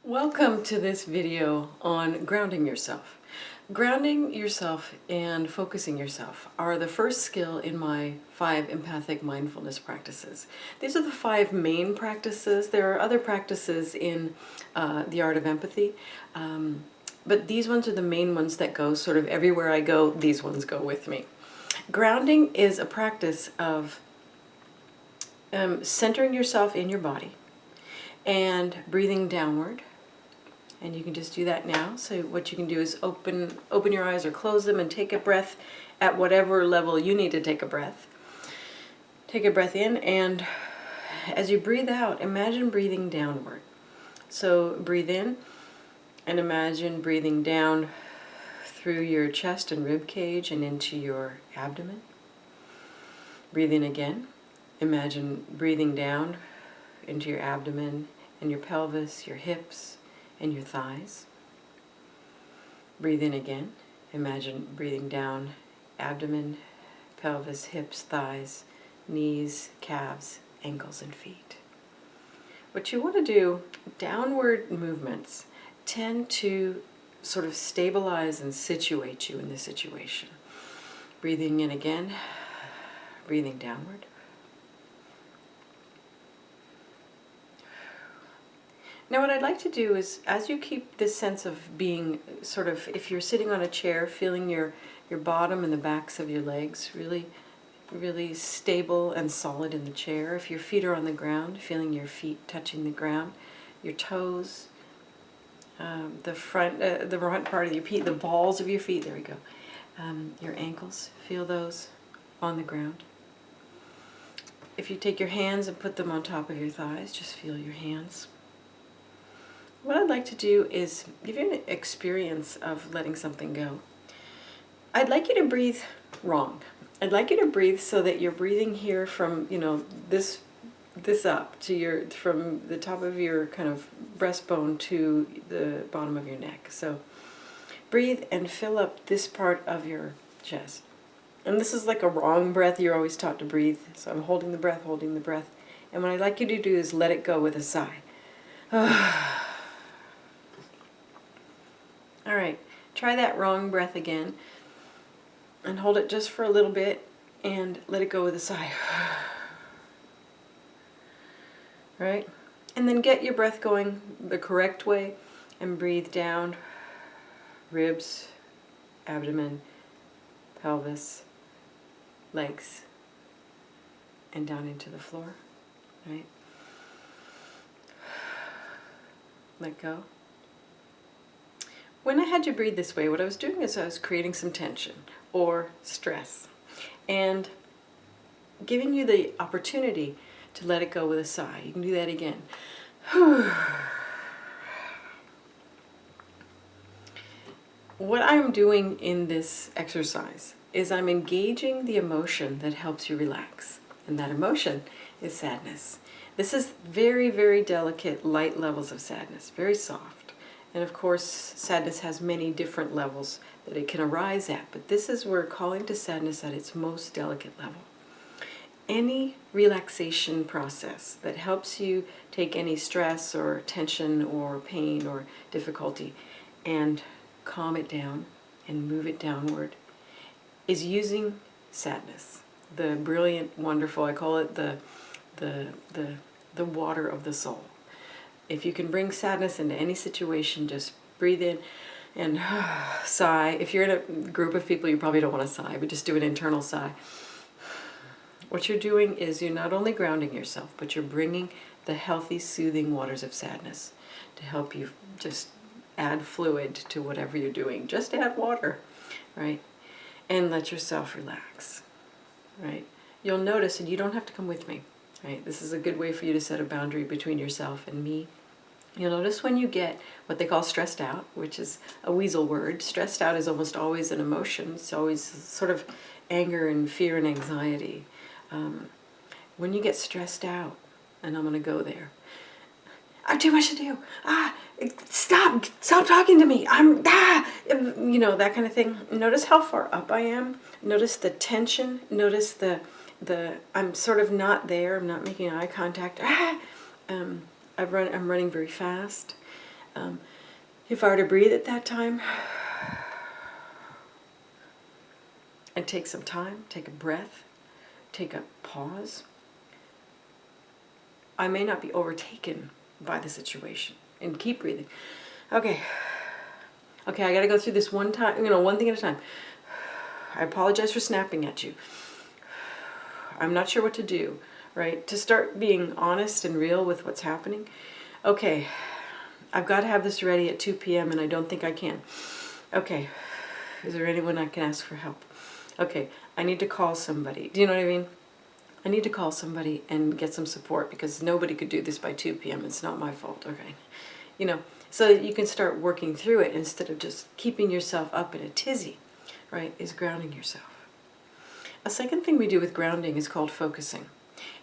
Welcome to this video on grounding yourself. Grounding yourself and focusing yourself are the first skill in my 5 empathic mindfulness practices. These are the 5 main practices. There are other practices in the art of empathy, but these ones are the main ones that go sort of everywhere I go. These ones go with me. Grounding is a practice of centering yourself in your body and breathing downward. And you can just do that now. So what you can do is open your eyes or close them and take a breath at whatever level you need to take a breath. Take a breath in, and as you breathe out, imagine breathing downward. So breathe in and imagine breathing down through your chest and rib cage and into your abdomen. Breathe in again. Imagine breathing down into your abdomen and your pelvis, your hips, and your thighs. Breathe in again. Imagine breathing down abdomen, pelvis, hips, thighs, knees, calves, ankles, and feet. What you want to do, downward movements tend to sort of stabilize and situate you in the situation. Breathing in again, breathing downward. Now what I'd like to do is, as you keep this sense of being sort of, if you're sitting on a chair, feeling your bottom and the backs of your legs really, really stable and solid in the chair. If your feet are on the ground, feeling your feet touching the ground, your toes, the front part of your feet, the balls of your feet, there we go. Your ankles, feel those on the ground. If you take your hands and put them on top of your thighs, just feel your hands. What I'd like to do is give you an experience of letting something go. I'd like you to breathe wrong. I'd like you to breathe so that you're breathing here from, this up to from the top of your kind of breastbone to the bottom of your neck. So breathe and fill up this part of your chest. And this is like a wrong breath. You're always taught to breathe. So I'm holding the breath. And what I'd like you to do is let it go with a sigh. All right, try that wrong breath again and hold it just for a little bit and let it go with a sigh. All right, and then get your breath going the correct way and breathe down, ribs, abdomen, pelvis, legs, and down into the floor. All right, let go. When I had you breathe this way, what I was doing is I was creating some tension or stress and giving you the opportunity to let it go with a sigh. You can do that again. What I'm doing in this exercise is I'm engaging the emotion that helps you relax. And that emotion is sadness. This is very, very delicate, light levels of sadness, very soft. And of course, sadness has many different levels that it can arise at, but this is where calling to sadness at its most delicate level. Any relaxation process that helps you take any stress or tension or pain or difficulty and calm it down and move it downward is using sadness. The brilliant, wonderful, I call it the water of the soul. If you can bring sadness into any situation, just breathe in and sigh. If you're in a group of people, you probably don't want to sigh, but just do an internal sigh. What you're doing is you're not only grounding yourself, but you're bringing the healthy, soothing waters of sadness to help you just add fluid to whatever you're doing. Just add water, right? And let yourself relax, right? You'll notice, and you don't have to come with me, right? This is a good way for you to set a boundary between yourself and me. You'll notice when you get what they call stressed out, which is a weasel word. Stressed out is almost always an emotion. It's always sort of anger and fear and anxiety. When you get stressed out, and I'm going to go there, I have too much to do. Stop talking to me. That kind of thing. Notice how far up I am. Notice the tension. Notice the I'm sort of not there. I'm not making eye contact. I'm running very fast. If I were to breathe at that time and take some time, take a breath, take a pause, I may not be overtaken by the situation and keep breathing. Okay, I got to go through this one time, one thing at a time. I apologize for snapping at you. I'm not sure what to do, right? To start being honest and real with what's happening. Okay, I've got to have this ready at 2 p.m. and I don't think I can. Okay, is there anyone I can ask for help? Okay, I need to call somebody. Do you know what I mean? I need to call somebody and get some support because nobody could do this by 2 p.m. It's not my fault, okay? So that you can start working through it instead of just keeping yourself up in a tizzy, right, is grounding yourself. A second thing we do with grounding is called focusing.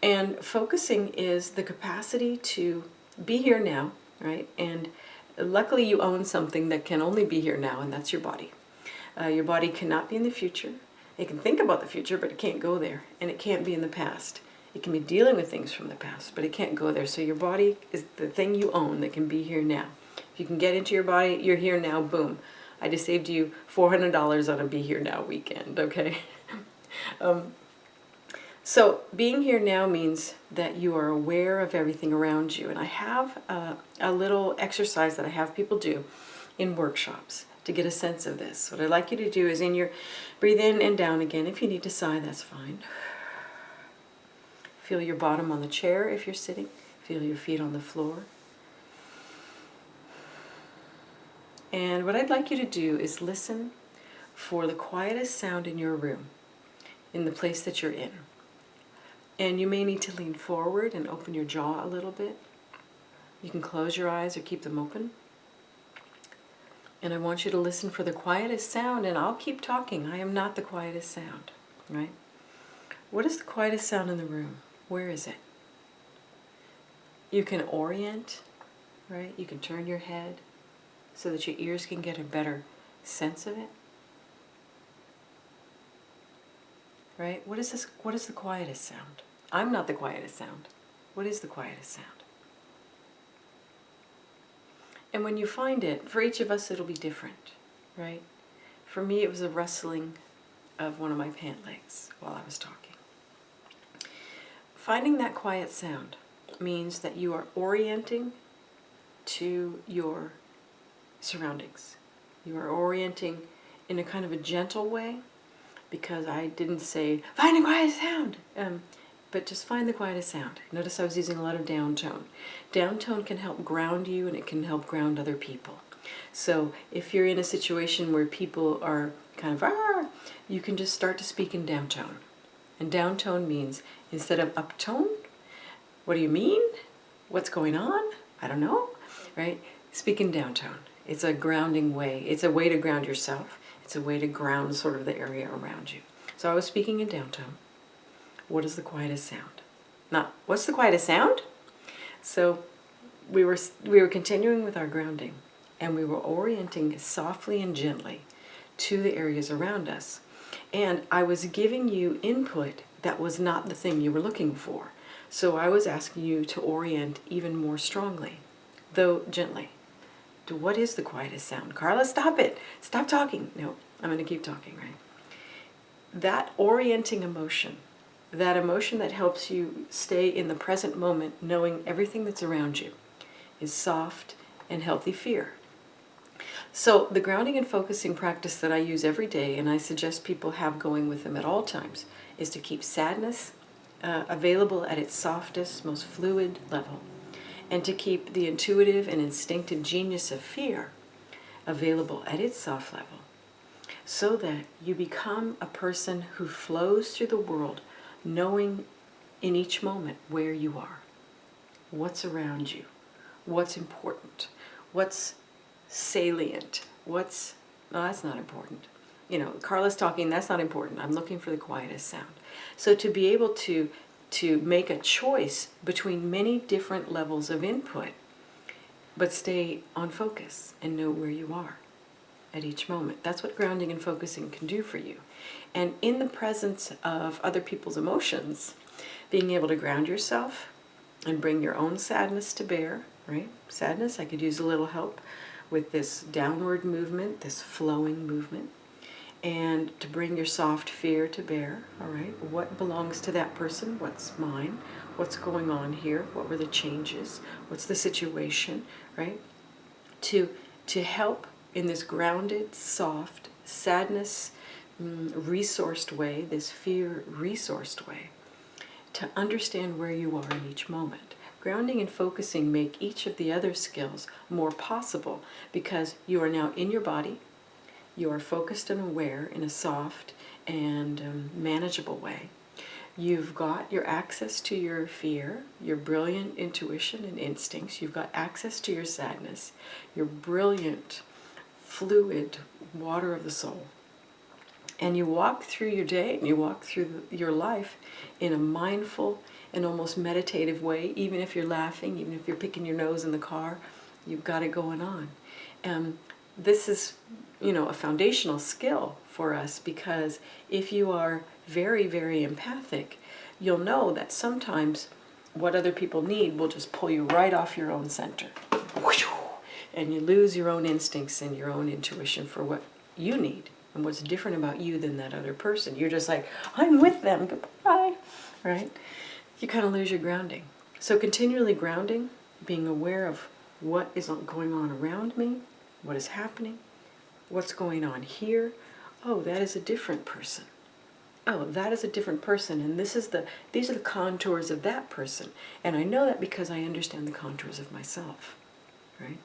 And focusing is the capacity to be here now, right? And luckily you own something that can only be here now, and that's your body. Your body cannot be in the future. It can think about the future, but it can't go there. And it can't be in the past. It can be dealing with things from the past, but it can't go there. So your body is the thing you own that can be here now. If you can get into your body, you're here now, boom. I just saved you $400 on a Be Here Now weekend, okay? So being here now means that you are aware of everything around you. And I have a little exercise that I have people do in workshops to get a sense of this. What I'd like you to do is breathe in and down again. If you need to sigh, that's fine. Feel your bottom on the chair if you're sitting. Feel your feet on the floor. And what I'd like you to do is listen for the quietest sound in your room, in the place that you're in. And you may need to lean forward and open your jaw a little bit. You can close your eyes or keep them open. And I want you to listen for the quietest sound, and I'll keep talking. I am not the quietest sound, right? What is the quietest sound in the room? Where is it? You can orient, right? You can turn your head so that your ears can get a better sense of it. Right? What is this? What is the quietest sound? I'm not the quietest sound. What is the quietest sound? And when you find it, for each of us it'll be different, right? For me it was a rustling of one of my pant legs while I was talking. Finding that quiet sound means that you are orienting to your surroundings. You are orienting in a kind of a gentle way, because I didn't say, find the quietest sound, but just find the quietest sound. Notice I was using a lot of down tone. Down tone can help ground you, and it can help ground other people. So if you're in a situation where people are kind of, you can just start to speak in down tone. And down tone means, instead of up tone, what do you mean? What's going on? I don't know, right? Speak in down tone. It's a grounding way. It's a way to ground yourself. It's a way to ground sort of the area around you. So I was speaking in down tone. What is the quietest sound? Not, what's the quietest sound? So we were continuing with our grounding, and we were orienting softly and gently to the areas around us. And I was giving you input that was not the thing you were looking for. So I was asking you to orient even more strongly, though gently, to what is the quietest sound. Carla, stop it. Stop talking. No, I'm going to keep talking, right? That orienting emotion, that emotion that helps you stay in the present moment, knowing everything that's around you, is soft and healthy fear. So the grounding and focusing practice that I use every day, and I suggest people have going with them at all times, is to keep sadness available at its softest, most fluid level, and to keep the intuitive and instinctive genius of fear available at its soft level, so that you become a person who flows through the world knowing in each moment where you are, what's around you, what's important, what's salient, no, that's not important. Carla's talking, that's not important. I'm looking for the quietest sound. So to be able to make a choice between many different levels of input, but stay on focus and know where you are at each moment. That's what grounding and focusing can do for you. And in the presence of other people's emotions, being able to ground yourself and bring your own sadness to bear, right? Sadness, I could use a little help with this downward movement, this flowing movement. And to bring your soft fear to bear, all right? What belongs to that person? What's mine? What's going on here? What were the changes? What's the situation, right? To help in this grounded, soft, sadness resourced way, this fear resourced way, to understand where you are in each moment. Grounding and focusing make each of the other skills more possible because you are now in your body, you are focused and aware in a soft and manageable way. You've got your access to your fear, your brilliant intuition and instincts. You've got access to your sadness, your brilliant, fluid water of the soul. And you walk through your day and you walk through your life in a mindful and almost meditative way. Even if you're laughing, even if you're picking your nose in the car, you've got it going on. This is, a foundational skill for us, because if you are very, very empathic, you'll know that sometimes what other people need will just pull you right off your own center. And you lose your own instincts and your own intuition for what you need and what's different about you than that other person. You're just like, I'm with them, goodbye, right? You kind of lose your grounding. So continually grounding, being aware of what is going on around me, what is happening, what's going on here. Oh, that is a different person. Oh, that is a different person, and these are the contours of that person. And I know that because I understand the contours of myself, right?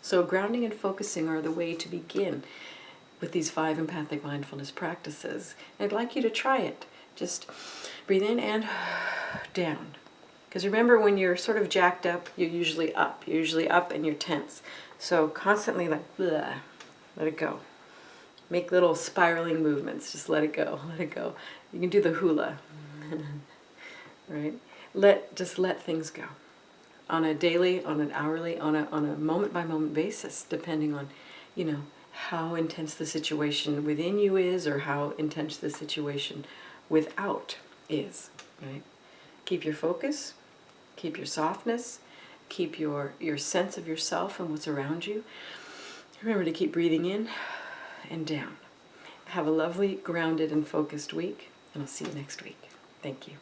So grounding and focusing are the way to begin with these 5 empathic mindfulness practices. I'd like you to try it. Just breathe in and down. Because remember, when you're sort of jacked up, you're usually up. You're usually up and you're tense. So constantly like, bleh, let it go. Make little spiraling movements. Just let it go, let it go. You can do the hula, right? Just let things go. On a daily, on an hourly, on a moment-by-moment basis, depending on, how intense the situation within you is or how intense the situation without is, right? Keep your focus, keep your softness, keep your sense of yourself and what's around you. Remember to keep breathing in and down. Have a lovely, grounded, and focused week, and I'll see you next week. Thank you.